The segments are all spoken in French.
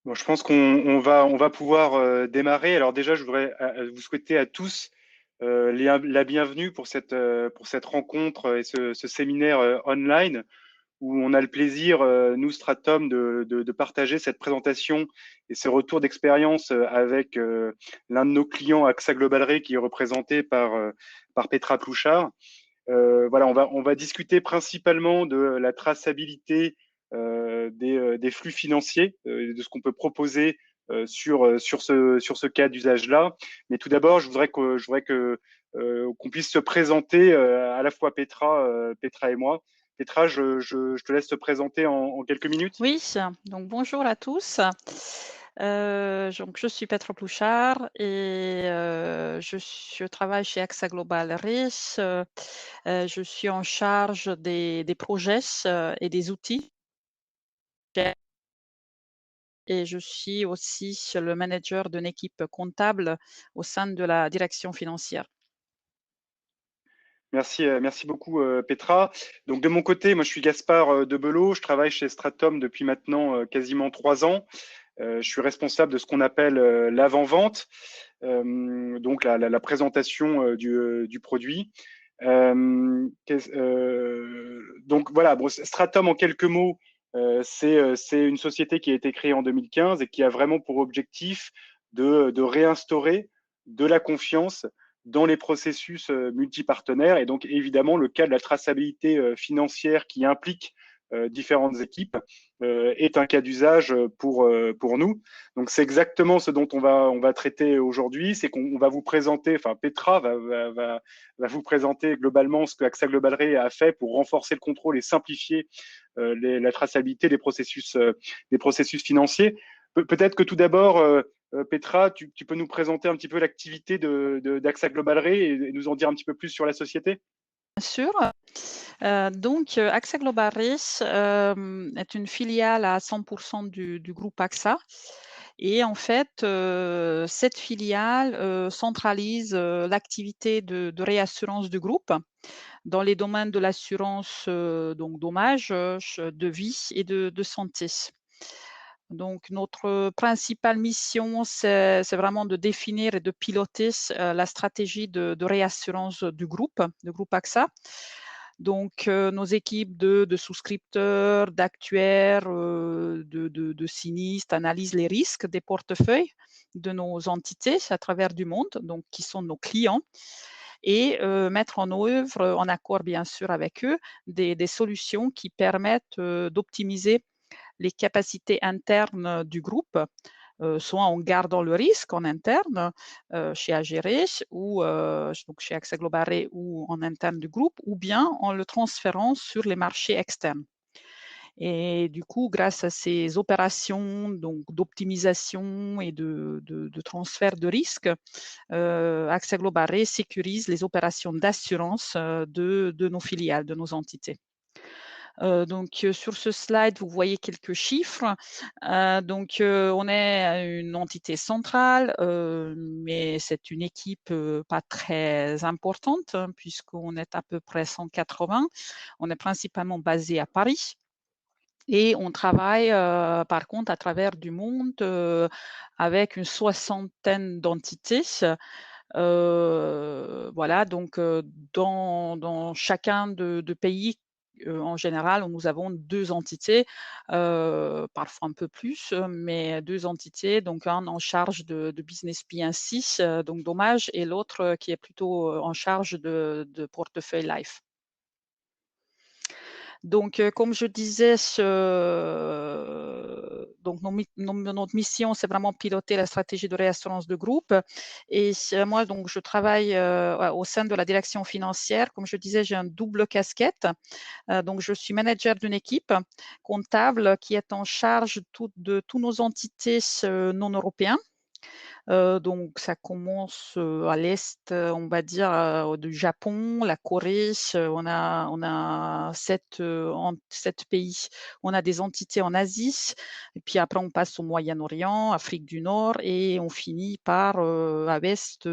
Bon, je pense on va pouvoir démarrer. Alors déjà, je voudrais vous souhaiter à tous la bienvenue pour cette rencontre et ce séminaire online où on a le plaisir, nous, Stratum, de partager cette présentation et ce retour d'expérience avec l'un de nos clients, AXA Global Re, qui est représenté par Petra Plouchard. Voilà, on va discuter principalement de la traçabilité des flux financiers, de ce qu'on peut proposer sur ce cas d'usage-là. Mais tout d'abord, je voudrais qu'on puisse se présenter à la fois Petra et moi. Petra, je te laisse te présenter en quelques minutes. Oui, donc bonjour à tous. Donc je suis Petra Plouchard et je travaille chez AXA Global Re. Je suis en charge des projets et des outils et je suis aussi le manager d'une équipe comptable au sein de la direction financière. Merci beaucoup, Petra. Donc, de mon côté, moi, je suis Gaspard Debelot. Je travaille chez Stratum depuis maintenant quasiment 3 ans. Je suis responsable de ce qu'on appelle l'avant-vente, donc la présentation du produit. Donc voilà, bon, Stratum en quelques mots, c'est une société qui a été créée en 2015 et qui a vraiment pour objectif de réinstaurer de la confiance dans les processus multipartenaires. Et donc évidemment, le cas de la traçabilité financière qui implique différentes équipes est un cas d'usage pour nous. Donc c'est exactement ce dont on va traiter aujourd'hui, c'est qu'on va vous présenter, enfin Petra va vous présenter globalement ce que AXA Global Re a fait pour renforcer le contrôle et simplifier la traçabilité des processus financiers. Peut-être que tout d'abord, Petra, tu peux nous présenter un petit peu l'activité d'AXA Global Re et nous en dire un petit peu plus sur la société? Bien sûr. AXA Global Re est une filiale à 100% du groupe AXA. Et en fait, cette filiale centralise l'activité de réassurance du groupe dans les domaines de l'assurance, donc dommages, de vie et de santé. Donc notre principale mission, c'est vraiment de définir et de piloter la stratégie de réassurance du groupe AXA. Donc nos équipes de souscripteurs, d'actuaires, de sinistres analysent les risques des portefeuilles de nos entités à travers du monde, donc qui sont nos clients et mettre en œuvre, en accord bien sûr avec eux, des solutions qui permettent d'optimiser les capacités internes du groupe, soit en gardant le risque en interne chez Agéré ou donc chez AXA Global Re ou en interne du groupe, ou bien en le transférant sur les marchés externes. Et du coup, grâce à ces opérations donc d'optimisation et de transfert de risque, AXA Global Re sécurise les opérations d'assurance de nos filiales, de nos entités. Sur ce slide, vous voyez quelques chiffres. On est une entité centrale, mais c'est une équipe pas très importante, hein, puisqu'on est à peu près 180. On est principalement basé à Paris. Et on travaille par contre à travers du monde avec une soixantaine d'entités. Voilà, dans chacun de pays, en général, nous avons 2 entités, parfois un peu plus, mais 2 entités, donc un en charge de business P&C, donc dommages, et l'autre qui est plutôt en charge de portefeuille life. Donc, comme je disais, notre mission, c'est vraiment piloter la stratégie de réassurance de groupe. Et moi, donc, je travaille au sein de la direction financière. Comme je disais, j'ai un double casquette. Donc, je suis manager d'une équipe comptable qui est en charge de toutes nos entités non européennes. Donc ça commence, à l'est, on va dire, du Japon, la Corée, on a 7 pays. On a des entités en Asie et puis après on passe au Moyen-Orient, Afrique du Nord et on finit par, à l'est,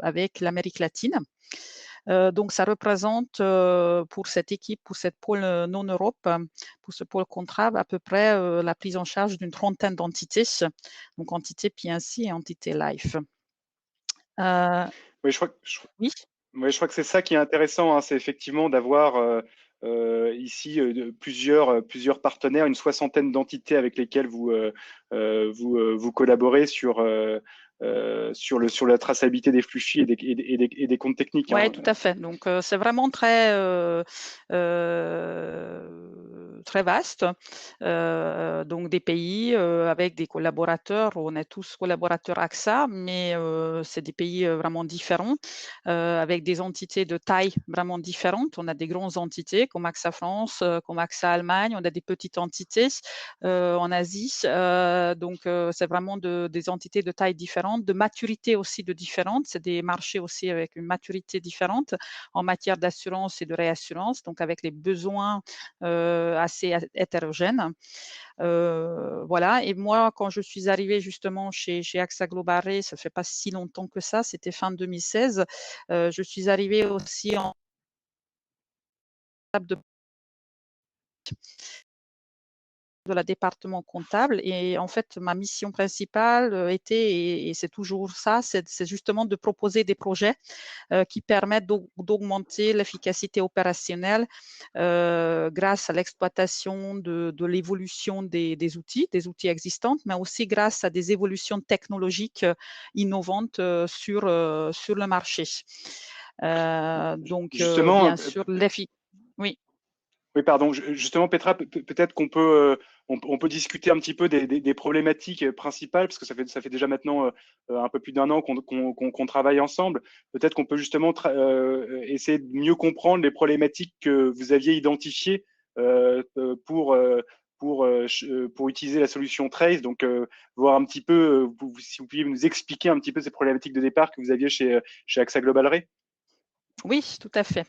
avec l'Amérique latine. Donc, ça représente pour cette équipe, pour cette pôle non-Europe, pour ce pôle comptable, à peu près la prise en charge d'une trentaine d'entités, donc entité P&C et entité Life. Oui, Oui. Ouais, je crois que c'est ça qui est intéressant, hein, c'est effectivement d'avoir ici plusieurs partenaires, une soixantaine d'entités avec lesquelles vous collaborez sur la traçabilité des flux FI et des comptes techniques. Oui, Hein. tout à fait. Donc, c'est vraiment très, très vaste. Donc, des pays avec des collaborateurs, on est tous collaborateurs AXA, mais c'est des pays vraiment différents, avec des entités de taille vraiment différentes. On a des grandes entités comme AXA France, comme AXA Allemagne, on a des petites entités en Asie. Donc, c'est vraiment des entités de taille différente, de maturité aussi de différentes. C'est des marchés aussi avec une maturité différente en matière d'assurance et de réassurance, donc avec les besoins assez hétérogènes. Voilà. Et moi, quand je suis arrivée justement chez AXA Global Re, ça fait pas si longtemps que ça, c'était fin 2016. Je suis arrivée aussi en table de la département comptable. Et en fait, ma mission principale était, et c'est toujours ça, c'est justement de proposer des projets qui permettent d'augmenter l'efficacité opérationnelle grâce à l'exploitation de l'évolution des outils existants, mais aussi grâce à des évolutions technologiques innovantes sur le marché. Donc, Justement, bien sûr, oui. oui, pardon. Justement, Petra, peut-être qu'on peut, on peut discuter un petit peu des problématiques principales, parce que ça fait déjà maintenant un peu plus d'un an qu'on travaille ensemble. Peut-être qu'on peut justement essayer de mieux comprendre les problématiques que vous aviez identifiées pour pour utiliser la solution Trace. Donc, voir un petit peu, si vous pouviez nous expliquer un petit peu ces problématiques de départ que vous aviez chez AXA Global Re. Oui, tout à fait.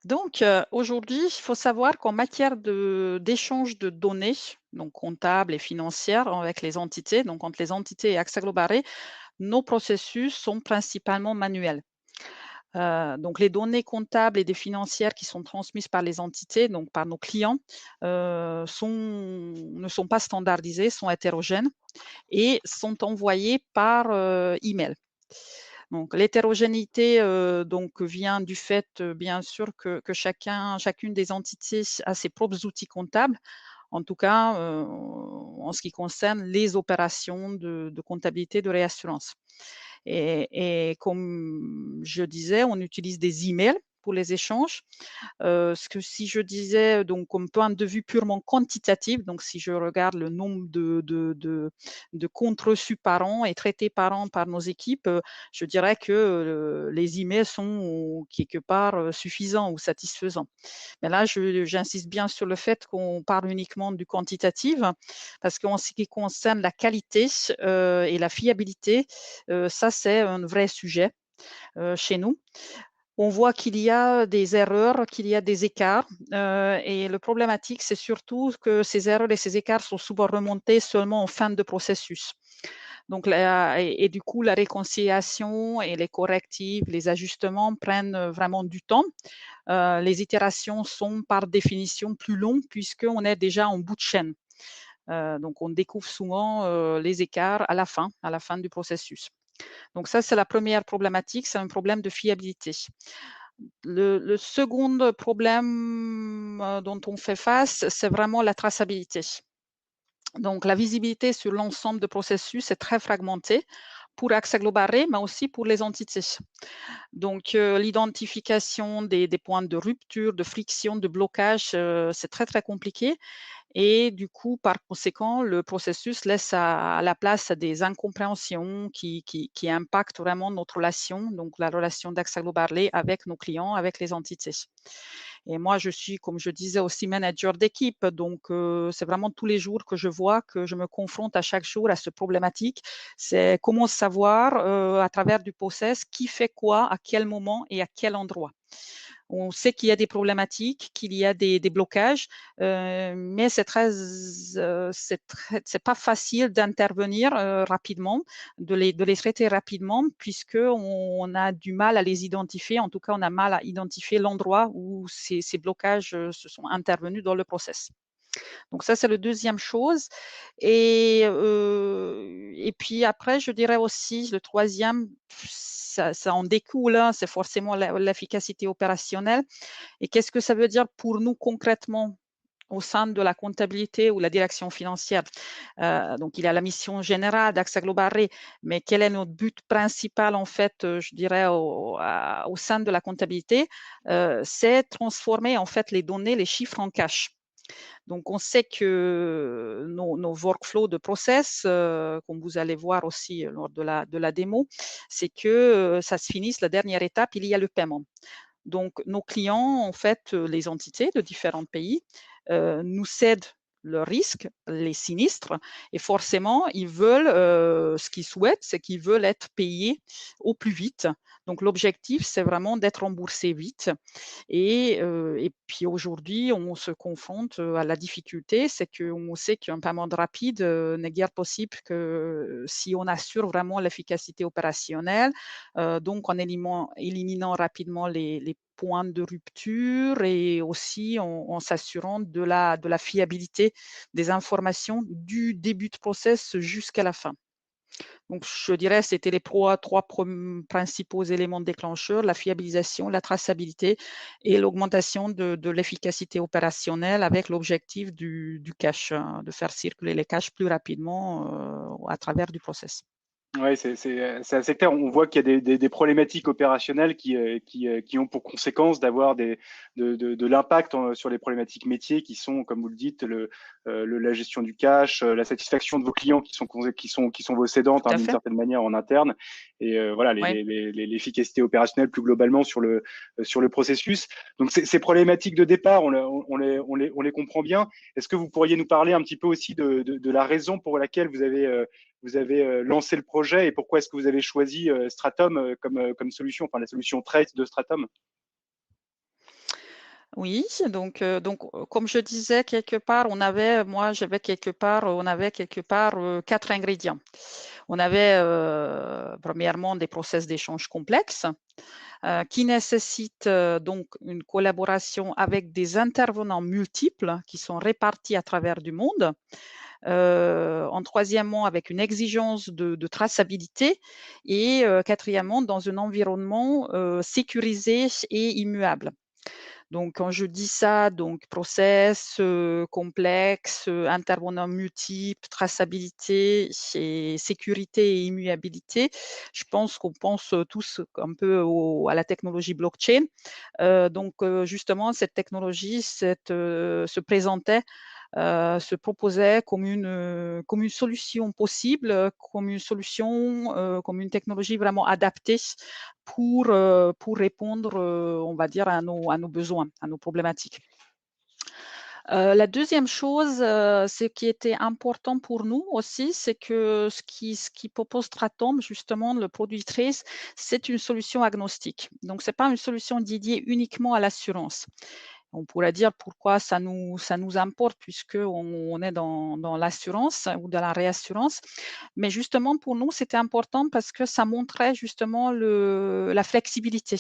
Donc, aujourd'hui, il faut savoir qu'en matière d'échange de données, donc comptables et financières avec les entités, donc entre les entités et AXA Global Re, nos processus sont principalement manuels. Donc, les données comptables et des financières qui sont transmises par les entités, donc par nos clients, ne sont pas standardisées, sont hétérogènes et sont envoyées par email. Donc l'hétérogénéité donc vient du fait, bien sûr que chacune des entités a ses propres outils comptables, en tout cas, en ce qui concerne les opérations de comptabilité de réassurance. Et comme je disais, on utilise des emails pour les échanges. Ce que si je disais, donc comme point de vue purement quantitatif, donc si je regarde le nombre de comptes reçus par an et traités par an par nos équipes, je dirais que les emails sont quelque part suffisants ou satisfaisants. Mais là, j'insiste bien sur le fait qu'on parle uniquement du quantitatif, parce qu'en ce qui concerne la qualité et la fiabilité, ça c'est un vrai sujet chez nous. On voit qu'il y a des erreurs, qu'il y a des écarts. Et le problématique, c'est surtout que ces erreurs et ces écarts sont souvent remontés seulement en fin de processus. Donc, et du coup, la réconciliation et les correctifs, les ajustements prennent vraiment du temps. Les itérations sont par définition plus longues puisqu'on est déjà en bout de chaîne. Donc, on découvre souvent les écarts à la fin du processus. Donc ça, c'est la première problématique, c'est un problème de fiabilité. Le second problème dont on fait face, c'est vraiment la traçabilité. Donc la visibilité sur l'ensemble de processus est très fragmentée pour AXA Global Re, mais aussi pour les entités. Donc l'identification des points de rupture, de friction, de blocage, c'est très très compliqué. Et du coup, par conséquent, le processus laisse à la place à des incompréhensions qui impactent vraiment notre relation, donc la relation d'AXA Global Re avec nos clients, avec les entités. Et moi, je suis, comme je disais, aussi manager d'équipe, donc c'est vraiment tous les jours que je me confronte à chaque jour à cette problématique. C'est comment savoir à travers du process qui fait quoi, à quel moment et à quel endroit. On sait qu'il y a des problématiques, qu'il y a des blocages, mais c'est pas facile d'intervenir rapidement, de les traiter rapidement, puisque on a du mal à les identifier. En tout cas, on a mal à identifier l'endroit où ces blocages se sont intervenus dans le process. Donc ça, c'est la deuxième chose. Et puis après, je dirais aussi, le troisième, ça en découle, hein, c'est forcément l'efficacité opérationnelle. Et qu'est-ce que ça veut dire pour nous concrètement au sein de la comptabilité ou la direction financière? Donc, il y a la mission générale d'AXA Global Re, mais quel est notre but principal, en fait, je dirais, au sein de la comptabilité? C'est transformer, en fait, les données, les chiffres en cash. Donc, on sait que nos workflows de process, comme vous allez voir aussi lors de la démo, c'est que ça se finisse, la dernière étape, il y a le paiement. Donc, nos clients, en fait, les entités de différents pays, nous cèdent leurs risques, les sinistres, et forcément, ils veulent, ce qu'ils souhaitent, c'est qu'ils veulent être payés au plus vite. Donc, l'objectif, c'est vraiment d'être remboursés vite. Et puis aujourd'hui, on se confronte à la difficulté, c'est qu'on sait qu'un paiement rapide n'est guère possible que si on assure vraiment l'efficacité opérationnelle, donc en éliminant rapidement les points de rupture et aussi en s'assurant de la fiabilité des informations du début de process jusqu'à la fin. Donc, je dirais, c'était les trois principaux éléments déclencheurs, la fiabilisation, la traçabilité et l'augmentation de l'efficacité opérationnelle avec l'objectif du cash, de faire circuler les cash plus rapidement à travers du process. Ouais, c'est assez clair. On voit qu'il y a des problématiques opérationnelles qui ont pour conséquence d'avoir de l'impact sur les problématiques métiers qui sont, comme vous le dites, la gestion du cash, la satisfaction de vos clients qui sont vos cédantes, Tout hein, à d'une fait. certaine manière en interne, et voilà Oui. l'efficacité opérationnelle plus globalement sur le processus. Donc ces problématiques de départ, on les comprend bien. Est-ce que vous pourriez nous parler un petit peu aussi de la raison pour laquelle vous avez lancé le projet et pourquoi est-ce que vous avez choisi Stratum comme solution, enfin la solution Trace de Stratum? Oui, donc comme je disais, quelque part, on avait quelque part 4 ingrédients. On avait premièrement des process d'échange complexes qui nécessitent donc une collaboration avec des intervenants multiples qui sont répartis à travers du monde. En troisièmement, avec une exigence de traçabilité et quatrièmement, dans un environnement sécurisé et immuable. Donc, quand je dis ça, donc process complexe, intervenants multiples, traçabilité et sécurité et immuabilité, je pense qu'on pense tous un peu à la technologie blockchain. Donc, justement, cette technologie se présentait se proposait comme une solution possible, comme une technologie vraiment adaptée pour répondre, on va dire, à nos besoins, à nos problématiques. La deuxième chose, ce qui était important pour nous aussi, c'est que ce qui propose Stratom, justement, le produit Trace, c'est une solution agnostique. Donc, c'est pas une solution dédiée uniquement à l'assurance. On pourrait dire pourquoi ça nous importe puisqu'on est dans l'assurance ou dans la réassurance. Mais justement, pour nous, c'était important parce que ça montrait justement la flexibilité,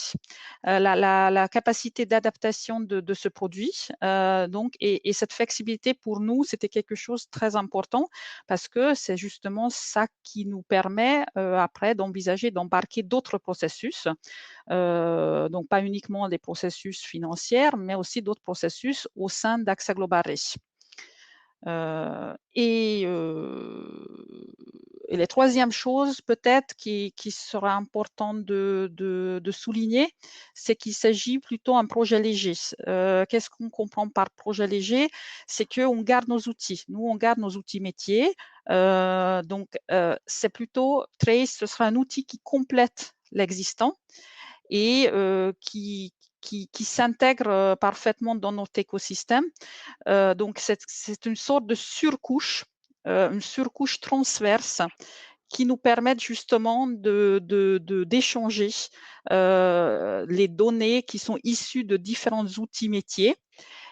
la capacité d'adaptation de ce produit. Donc, et cette flexibilité, pour nous, c'était quelque chose de très important parce que c'est justement ça qui nous permet après d'envisager d'embarquer d'autres processus donc pas uniquement des processus financiers, mais aussi d'autres processus au sein d'AXA Global Re. Et la troisième chose peut-être qui sera important de souligner, c'est qu'il s'agit plutôt d'un projet léger. Qu'est-ce qu'on comprend par projet léger? C'est qu'on garde nos outils. Nous, on garde nos outils métiers. C'est plutôt Trace, ce sera un outil qui complète l'existant et qui s'intègre parfaitement dans notre écosystème. Donc, c'est une sorte de surcouche, une surcouche transverse qui nous permettent justement d'échanger les données qui sont issues de différents outils métiers.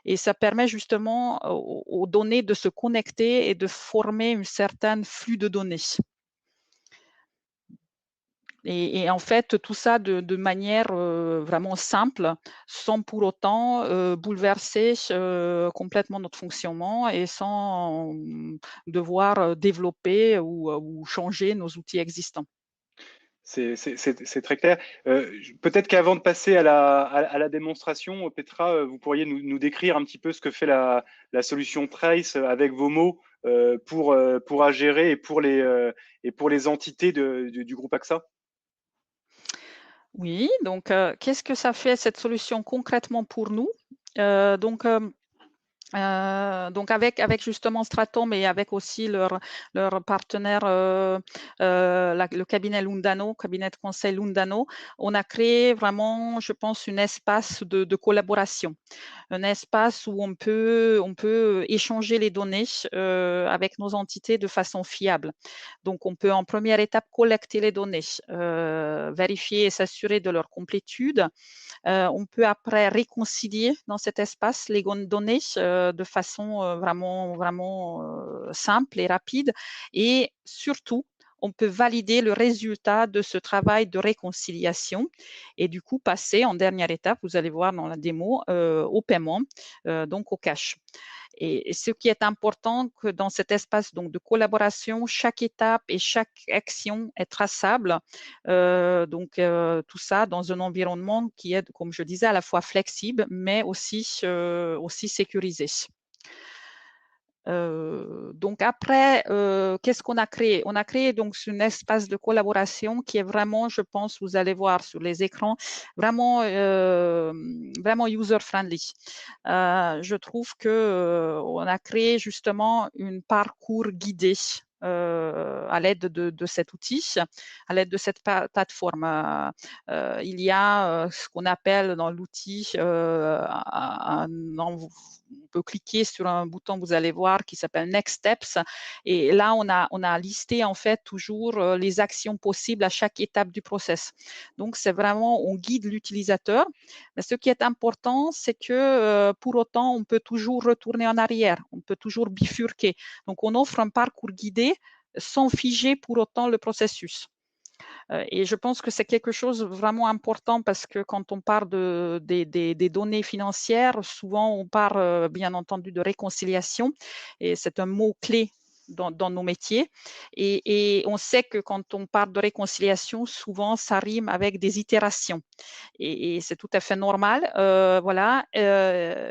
Et ça permet justement aux données de se connecter et de former un certain flux de données. Et en fait, tout ça de manière vraiment simple, sans pour autant bouleverser complètement notre fonctionnement et sans devoir développer ou changer nos outils existants. C'est très clair. Peut-être qu'avant de passer à la démonstration, Petra, vous pourriez nous décrire un petit peu ce que fait la solution Trace avec vos mots pour Agérer et pour les entités du groupe AXA. Oui, donc qu'est-ce que ça fait cette solution concrètement pour nous? Donc avec justement Stratom et avec aussi leur partenaire, le cabinet Lundano, cabinet de conseil Lundano, on a créé vraiment, je pense, un espace de collaboration. Un espace où on peut échanger les données avec nos entités de façon fiable. Donc, on peut en première étape collecter les données, vérifier et s'assurer de leur complétude. On peut après réconcilier dans cet espace les données de façon vraiment simple et rapide. Et surtout, on peut valider le résultat de ce travail de réconciliation et du coup passer en dernière étape, vous allez voir dans la démo, au paiement, donc au cash. Et ce qui est important, que dans cet espace donc, de collaboration, chaque étape et chaque action est traçable. Tout ça dans un environnement qui est, comme je disais, à la fois flexible, mais aussi sécurisé. Donc après, qu'est-ce qu'on a créé? On a créé donc un espace de collaboration qui est vraiment, je pense, vous allez voir sur les écrans, vraiment user-friendly. Je trouve que on a créé justement un parcours guidé à l'aide de cet outil, à l'aide de cette plateforme. Il y a ce qu'on appelle dans l'outil on peut cliquer sur un bouton, vous allez voir, qui s'appelle Next Steps. Et là, on a listé en fait toujours les actions possibles à chaque étape du process. Donc, c'est vraiment, on guide l'utilisateur. Mais ce qui est important, c'est que pour autant, on peut toujours retourner en arrière, on peut toujours bifurquer. Donc, on offre un parcours guidé sans figer pour autant le processus. Et je pense que c'est quelque chose de vraiment important parce que quand on parle des données financières, souvent on parle bien entendu de réconciliation et c'est un mot-clé dans nos métiers. Et on sait que quand on parle de réconciliation, souvent ça rime avec des itérations et c'est tout à fait normal. Voilà.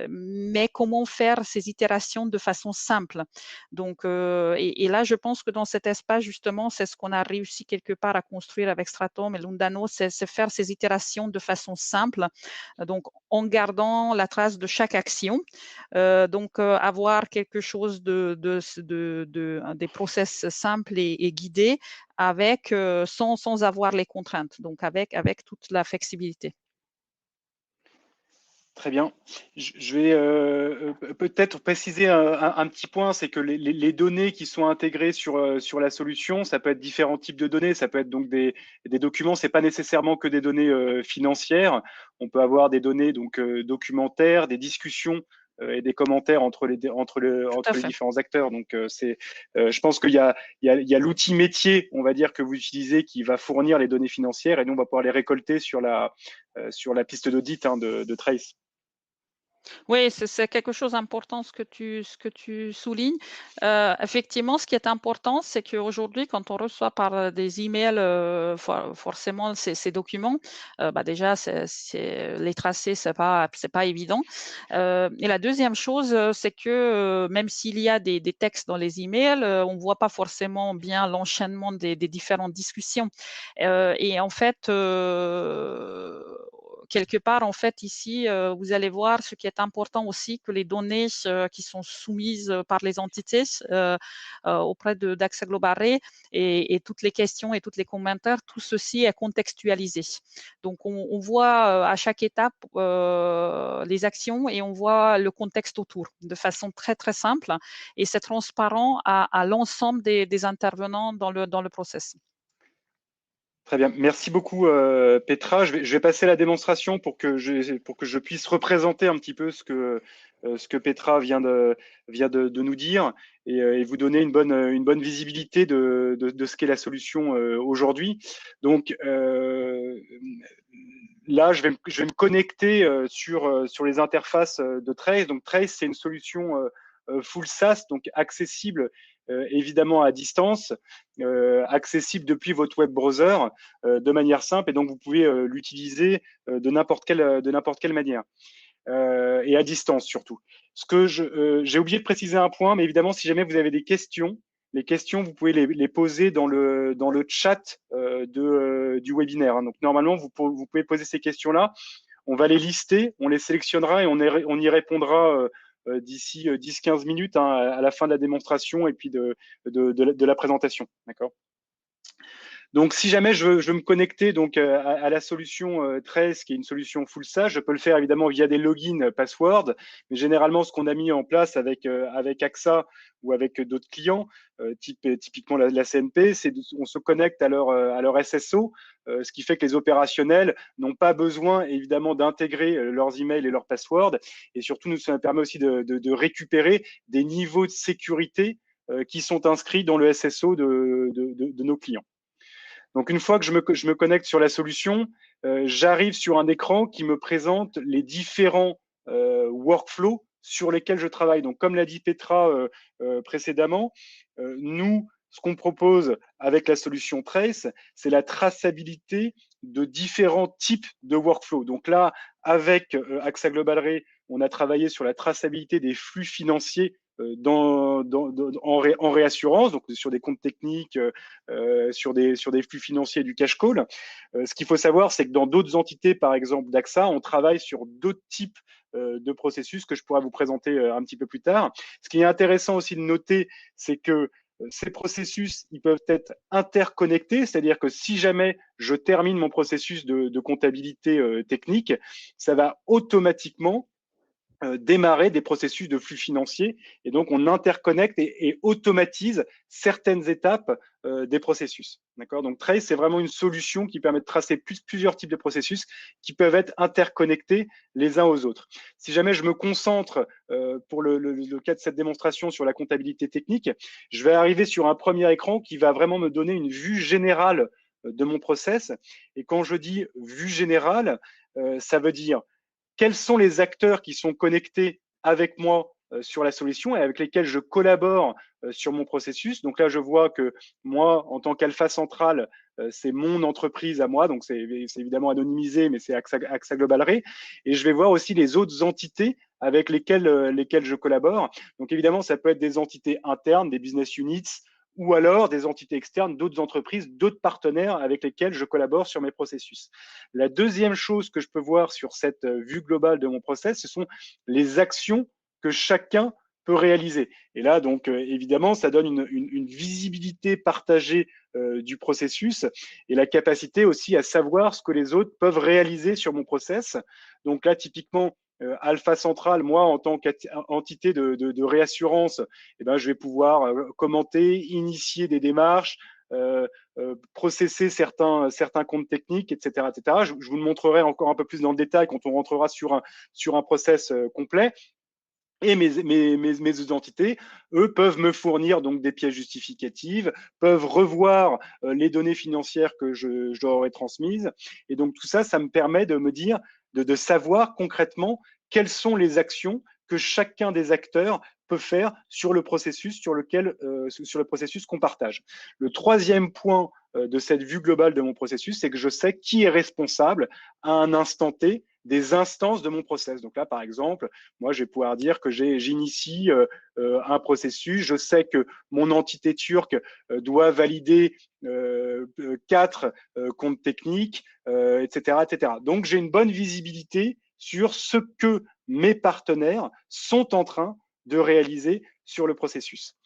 Mais comment faire ces itérations de façon simple? Donc, et là, je pense que dans cet espace, justement, c'est ce qu'on a réussi quelque part à construire avec Stratom et Lundano, c'est faire ces itérations de façon simple, donc en gardant la trace de chaque action. Avoir quelque chose des process simples et guidés avec, sans avoir les contraintes, donc avec toute la flexibilité. Très bien. Je vais peut-être préciser un petit point, c'est que les données qui sont intégrées sur la solution, ça peut être différents types de données, ça peut être donc des documents, c'est pas nécessairement que des données financières. On peut avoir des données donc documentaires, des discussions et des commentaires entre les Tout à fait. différents acteurs. Donc je pense qu'il y a l'outil métier, on va dire, que vous utilisez qui va fournir les données financières et nous on va pouvoir les récolter sur la piste d'audit de Trace. Oui, c'est quelque chose d'important ce que tu soulignes. Effectivement, ce qui est important, c'est qu'aujourd'hui, quand on reçoit par des emails forcément ces documents, déjà, les tracer, c'est pas évident. Et la deuxième chose, c'est que même s'il y a des textes dans les emails, on voit pas forcément bien l'enchaînement des différentes discussions. Et en fait, quelque part, en fait, ici, vous allez voir ce qui est important aussi, que les données qui sont soumises par les entités auprès d'Axa Global Ray et toutes les questions et tous les commentaires, tout ceci est contextualisé. Donc, on voit à chaque étape les actions et on voit le contexte autour de façon très, très simple et c'est transparent à l'ensemble des intervenants dans le process. Très bien, merci beaucoup Petra. Je vais passer la démonstration pour que je puisse représenter un petit peu ce que Petra vient de nous dire et vous donner une bonne visibilité de ce qu'est la solution aujourd'hui. Donc là, je vais me connecter sur les interfaces de Trace. Donc Trace, c'est une solution full SaaS, donc accessible évidemment à distance, accessible depuis votre web browser de manière simple, et donc vous pouvez l'utiliser de n'importe quelle manière. Et à distance surtout. J'ai oublié de préciser un point, mais évidemment, si jamais vous avez des questions, les questions, vous pouvez les poser dans le chat du webinaire. Donc normalement, vous pouvez poser ces questions-là. On va les lister, on les sélectionnera et on y répondra d'ici 10-15 minutes à la fin de la démonstration et puis de la présentation. D'accord ? Donc, si jamais je veux me connecter donc à la solution Trace, qui est une solution full SaaS, je peux le faire évidemment via des logins password. Mais généralement, ce qu'on a mis en place avec AXA ou avec d'autres clients, typiquement la CNP, c'est on se connecte à leur SSO, ce qui fait que les opérationnels n'ont pas besoin évidemment d'intégrer leurs emails et leurs passwords. Et surtout, ça permet aussi de récupérer des niveaux de sécurité qui sont inscrits dans le SSO de nos clients. Donc, une fois que je me connecte sur la solution, j'arrive sur un écran qui me présente les différents workflows sur lesquels je travaille. Donc, comme l'a dit Petra précédemment, nous, ce qu'on propose avec la solution Trace, c'est la traçabilité de différents types de workflows. Donc là, avec AXA Global Ray, on a travaillé sur la traçabilité des flux financiers en réassurance, donc sur des comptes techniques, sur des flux financiers du cash call. Ce qu'il faut savoir, c'est que dans d'autres entités, par exemple d'AXA, on travaille sur d'autres types de processus que je pourrais vous présenter un petit peu plus tard. Ce qui est intéressant aussi de noter, c'est que ces processus, ils peuvent être interconnectés, c'est-à-dire que si jamais je termine mon processus de comptabilité technique, ça va automatiquement démarrer des processus de flux financiers, et donc on interconnecte et automatise certaines étapes des processus. D'accord ? Donc Trace, c'est vraiment une solution qui permet de tracer plusieurs types de processus qui peuvent être interconnectés les uns aux autres. Si jamais je me concentre pour le cas de cette démonstration sur la comptabilité technique, je vais arriver sur un premier écran qui va vraiment me donner une vue générale de mon process. Et quand je dis vue générale, ça veut dire quels sont les acteurs qui sont connectés avec moi sur la solution et avec lesquels je collabore sur mon processus. Donc là, je vois que moi, en tant qu'alpha central, c'est mon entreprise à moi, donc c'est évidemment anonymisé, mais c'est AXA Global Ray. Et je vais voir aussi les autres entités avec lesquelles je collabore. Donc évidemment, ça peut être des entités internes, des business units, ou alors des entités externes, d'autres entreprises, d'autres partenaires avec lesquels je collabore sur mes processus. La deuxième chose que je peux voir sur cette vue globale de mon process, ce sont les actions que chacun peut réaliser. Et là, donc, évidemment, ça donne une visibilité partagée du processus et la capacité aussi à savoir ce que les autres peuvent réaliser sur mon process. Donc là, typiquement, Alpha Central, moi, en tant qu'entité de réassurance, eh ben, je vais pouvoir commenter, initier des démarches, processer certains comptes techniques, etc. etc. Je vous le montrerai encore un peu plus dans le détail quand on rentrera sur un process complet. Et mes entités, eux, peuvent me fournir donc des pièces justificatives, peuvent revoir les données financières que je leur aurais transmises. Et donc tout ça, ça me permet de me dire, de savoir concrètement quelles sont les actions que chacun des acteurs peut faire sur le processus sur le processus qu'on partage. Le troisième point de cette vue globale de mon processus, c'est que je sais qui est responsable à un instant T des instances de mon process. Donc là, par exemple, moi, je vais pouvoir dire que j'initie un processus. Je sais que mon entité turque doit valider 4 comptes techniques, etc., etc. Donc, j'ai une bonne visibilité sur ce que mes partenaires sont en train de réaliser sur le processus.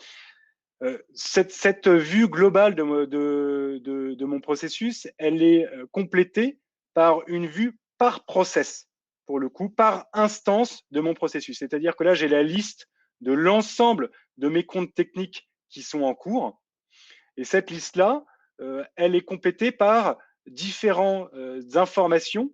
Cette vue globale de mon processus, elle est complétée par une vue par process, pour le coup, par instance de mon processus. C'est-à-dire que là, j'ai la liste de l'ensemble de mes comptes techniques qui sont en cours. Et cette liste-là, elle est complétée par différentes informations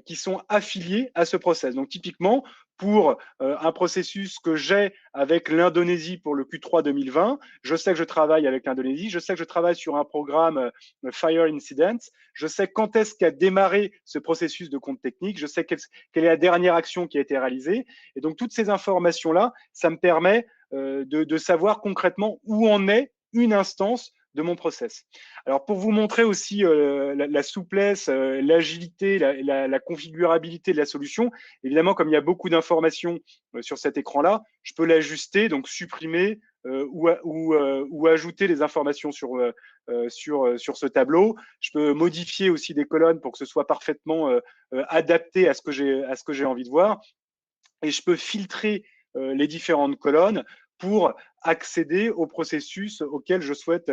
qui sont affiliées à ce process. Donc, typiquement, pour un processus que j'ai avec l'Indonésie pour le Q3 2020, je sais que je travaille avec l'Indonésie, je sais que je travaille sur un programme Fire Incident, je sais quand est-ce qu'a démarré ce processus de compte technique, je sais quelle est la dernière action qui a été réalisée. Et donc, toutes ces informations-là, ça me permet de savoir concrètement où en est une instance de mon process. Alors, pour vous montrer aussi la souplesse, l'agilité, la configurabilité de la solution, évidemment, comme il y a beaucoup d'informations sur cet écran-là, je peux l'ajuster, donc supprimer ou ajouter des informations sur ce tableau. Je peux modifier aussi des colonnes pour que ce soit parfaitement adapté à ce que j'ai envie de voir. Et je peux filtrer les différentes colonnes pour accéder au processus auquel je souhaite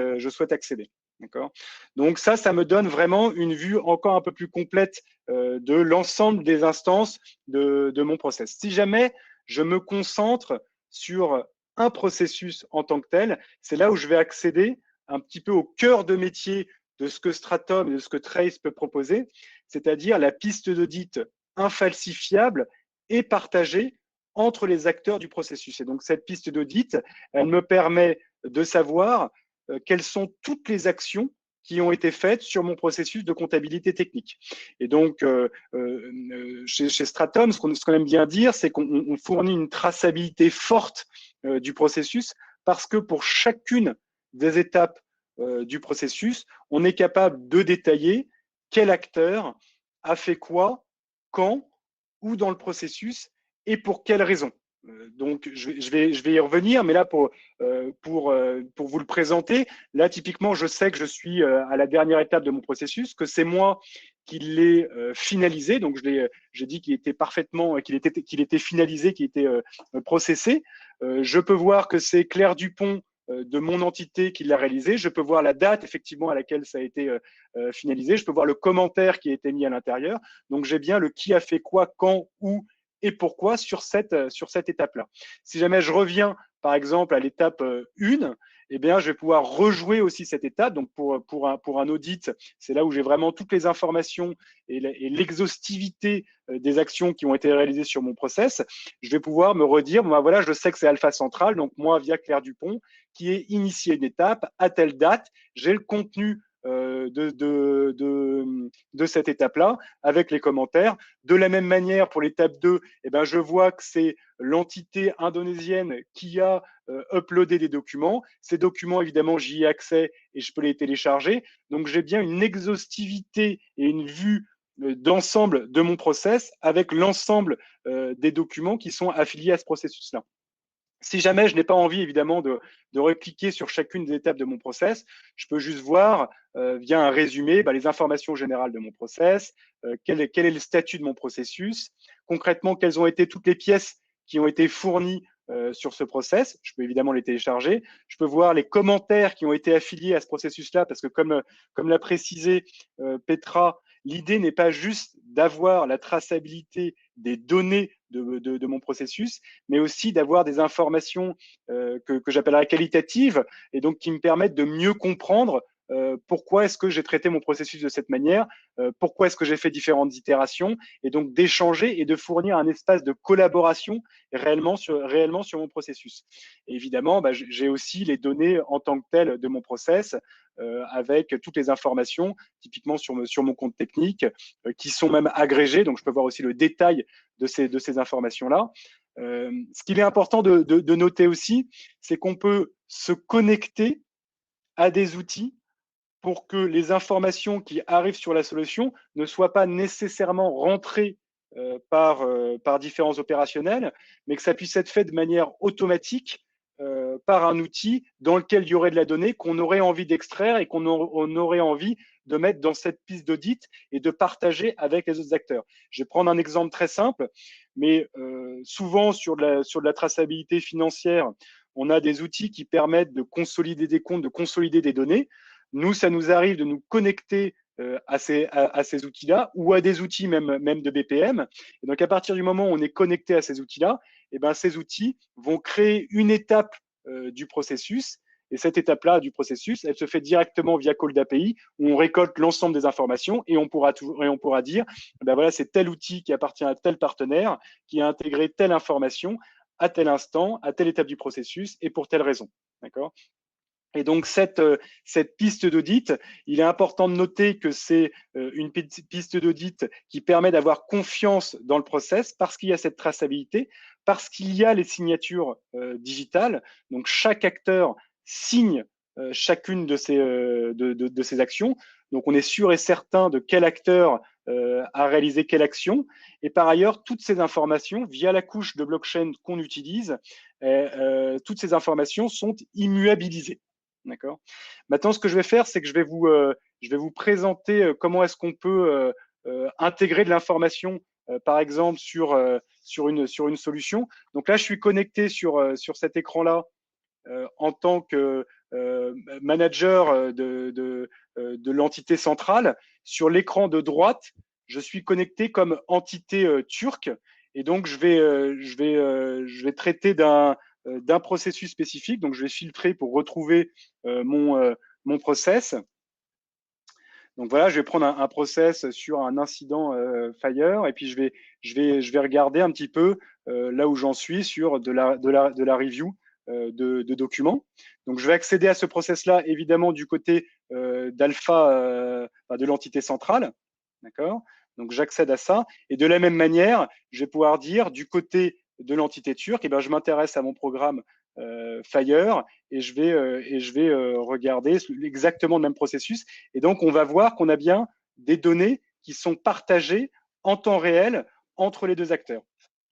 accéder. D'accord. Donc ça me donne vraiment une vue encore un peu plus complète de l'ensemble des instances de mon process. Si jamais je me concentre sur un processus en tant que tel, c'est là où je vais accéder un petit peu au cœur de métier de ce que Stratum et de ce que Trace peut proposer, c'est-à-dire la piste d'audit infalsifiable et partagée entre les acteurs du processus. Et donc, cette piste d'audit, elle me permet de savoir quelles sont toutes les actions qui ont été faites sur mon processus de comptabilité technique. Et donc, chez Stratum, ce qu'on aime bien dire, c'est qu'on fournit une traçabilité forte du processus parce que pour chacune des étapes du processus, on est capable de détailler quel acteur a fait quoi, quand, où dans le processus et pour quelles raisons. Donc, je vais y revenir, mais là, pour vous le présenter, là, typiquement, je sais que je suis à la dernière étape de mon processus, que c'est moi qui l'ai finalisé. Donc, j'ai dit qu'il était parfaitement, qu'il était finalisé, qu'il était processé. Je peux voir que c'est Claire Dupont de mon entité qui l'a réalisé. Je peux voir la date effectivement à laquelle ça a été finalisé. Je peux voir le commentaire qui a été mis à l'intérieur. Donc, j'ai bien le qui a fait quoi, quand, où et pourquoi sur cette étape-là. Si jamais je reviens, par exemple, à l'étape 1, eh bien, je vais pouvoir rejouer aussi cette étape. Donc, pour un audit, c'est là où j'ai vraiment toutes les informations et l'exhaustivité des actions qui ont été réalisées sur mon process. Je vais pouvoir me redire, bon, ben voilà, je sais que c'est Alpha Central, donc moi, via Claire Dupont, qui est initié une étape à telle date, j'ai le contenu de cette étape-là avec les commentaires. De la même manière, pour l'étape 2, eh ben, je vois que c'est l'entité indonésienne qui a uploadé des documents. Ces documents, évidemment, j'y ai accès et je peux les télécharger. Donc, j'ai bien une exhaustivité et une vue d'ensemble de mon process avec l'ensemble des documents qui sont affiliés à ce processus-là. Si jamais je n'ai pas envie, évidemment, de recliquer sur chacune des étapes de mon process, je peux juste voir, via un résumé, les informations générales de mon process, quel est le statut de mon processus, concrètement, quelles ont été toutes les pièces qui ont été fournies sur ce process. Je peux évidemment les télécharger. Je peux voir les commentaires qui ont été affiliés à ce processus-là, parce que comme l'a précisé Petra, l'idée n'est pas juste d'avoir la traçabilité des données de mon processus, mais aussi d'avoir des informations que j'appellerais qualitatives et donc qui me permettent de mieux comprendre pourquoi est-ce que j'ai traité mon processus de cette manière, pourquoi est-ce que j'ai fait différentes itérations, et donc d'échanger et de fournir un espace de collaboration réellement sur mon processus. Et évidemment, j'ai aussi les données en tant que telles de mon process, avec toutes les informations, typiquement sur mon compte technique, qui sont même agrégées, donc je peux voir aussi le détail de ces informations-là. Ce qu'il est important de noter aussi, c'est qu'on peut se connecter à des outils pour que les informations qui arrivent sur la solution ne soient pas nécessairement rentrées par différents opérationnels, mais que ça puisse être fait de manière automatique par un outil dans lequel il y aurait de la donnée qu'on aurait envie d'extraire et qu'on aurait envie de mettre dans cette piste d'audit et de partager avec les autres acteurs. Je vais prendre un exemple très simple, mais souvent sur de la traçabilité financière, on a des outils qui permettent de consolider des comptes, de consolider des données. Nous, ça nous arrive de nous connecter à ces outils-là ou à des outils même de BPM. Et donc, à partir du moment où on est connecté à ces outils-là, eh ben, ces outils vont créer une étape du processus. Et cette étape-là du processus, elle se fait directement via Call d'API, où on récolte l'ensemble des informations et on pourra dire, ben voilà, c'est tel outil qui appartient à tel partenaire, qui a intégré telle information à tel instant, à telle étape du processus et pour telle raison. D'accord ? Et donc, cette piste d'audit, il est important de noter que c'est une piste d'audit qui permet d'avoir confiance dans le process parce qu'il y a cette traçabilité, parce qu'il y a les signatures digitales. Donc, chaque acteur signe chacune de ces actions. Donc, on est sûr et certain de quel acteur a réalisé quelle action. Et par ailleurs, toutes ces informations, via la couche de blockchain qu'on utilise, toutes ces informations sont immuabilisées. D'accord. Maintenant, ce que je vais faire, c'est que je vais vous présenter comment est-ce qu'on peut intégrer de l'information, par exemple, sur une solution. Donc là, je suis connecté sur cet écran-là en tant que manager de l'entité centrale. Sur l'écran de droite, je suis connecté comme entité turque. Et donc, je vais traiter d'un processus spécifique. Donc, je vais filtrer pour retrouver mon process. Donc voilà, je vais prendre un process sur un incident Fire et puis je vais regarder un petit peu là où j'en suis sur de la review de documents. Donc je vais accéder à ce process-là évidemment du côté d'Alpha de l'entité centrale. D'accord. Donc j'accède à ça et de la même manière, je vais pouvoir dire du côté de l'entité turque, eh ben, je m'intéresse à mon programme Fire et je vais regarder exactement le même processus. Et donc, on va voir qu'on a bien des données qui sont partagées en temps réel entre les deux acteurs.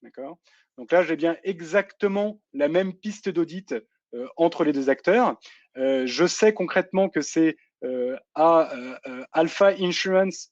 D'accord. Donc là, j'ai bien exactement la même piste d'audit entre les deux acteurs. Je sais concrètement que c'est à Alpha Insurance,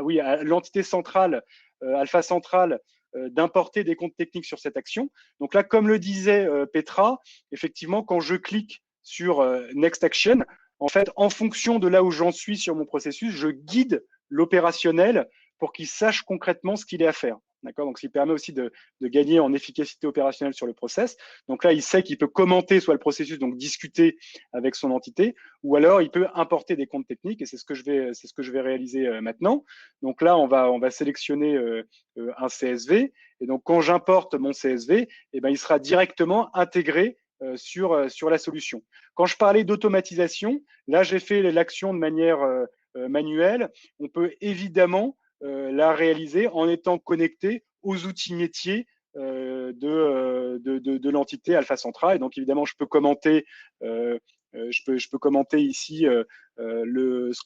oui, à l'entité centrale, Alpha Centrale, d'importer des comptes techniques sur cette action. Donc là, comme le disait Petra, effectivement, quand je clique sur Next Action, en fait, en fonction de là où j'en suis sur mon processus, je guide l'opérationnel pour qu'il sache concrètement ce qu'il est à faire. D'accord. Donc, ce qui permet aussi de gagner en efficacité opérationnelle sur le process. Donc là, il sait qu'il peut commenter soit le processus, donc discuter avec son entité, ou alors il peut importer des comptes techniques, et c'est ce que je vais réaliser maintenant. Donc là, on va sélectionner un CSV, et donc quand j'importe mon CSV, eh ben, il sera directement intégré sur la solution. Quand je parlais d'automatisation, là, j'ai fait l'action de manière manuelle. On peut évidemment la réaliser en étant connecté aux outils métiers de l'entité Alpha Centra. Et donc, évidemment, je peux commenter ici ce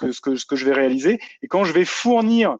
que je vais réaliser. Et quand je vais fournir